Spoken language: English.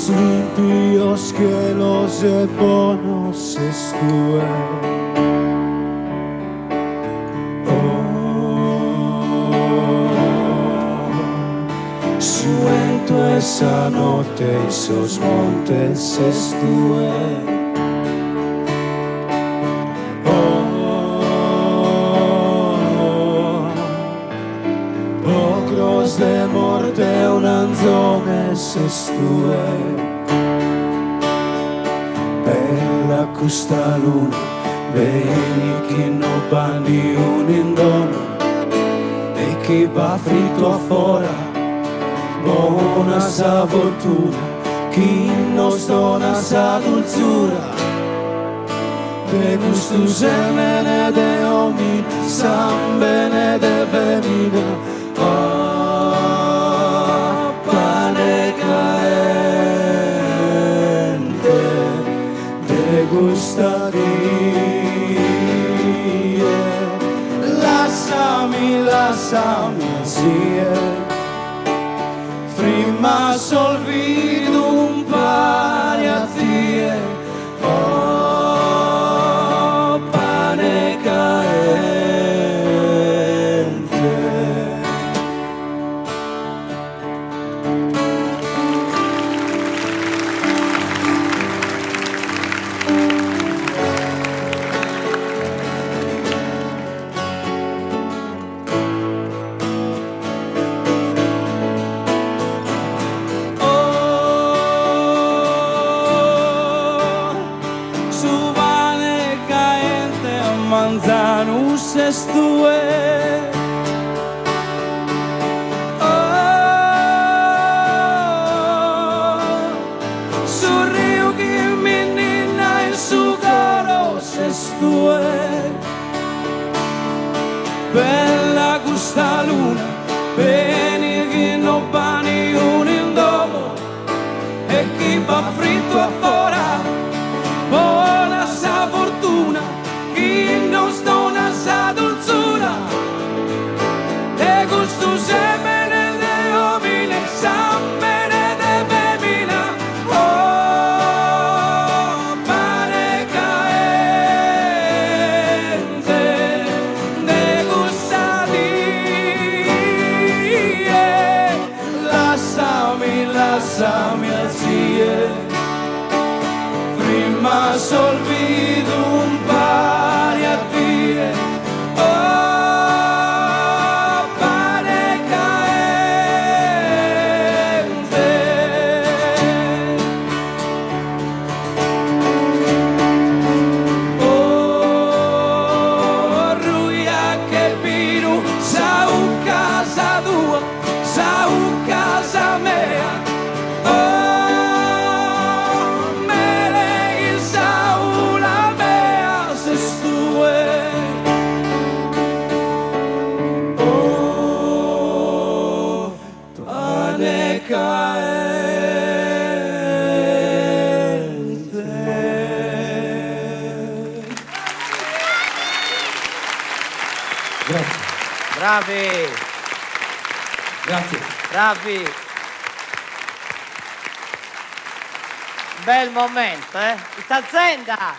los limpios que los bonos estuve. Suelto esa noche y esos montes estuve. Ogros de morte un'anzones estuve. Bella questa luna, vedi che non bani un indono e che va fritto a fora. Buona sa fortuna, chi nos dona sa dulzura. De gusto semene de omina, san bene de femina. Oh, pane caente, te gusta dire. Lasciami así. Prima solvido un pari a tie, oh, pane caente. Manzanus estuve. Su río que menina en su caros estuve. Bella questa luna, bene che non bani un indomo e chi va fritto a fora. Buona sa fortuna, chi nos dona sa dulzura. De gusto semene de homine, san bene de femina. Oh, pane caente, de gusta die. Lasciami así. Prima solvido un pari a tie, oh, pane caente. Oh, ruia che pino, sa un casa tua, sa un casa mea. Grazie. Bravi! Grazie. Bravi! Bel momento, eh? Sta zenda!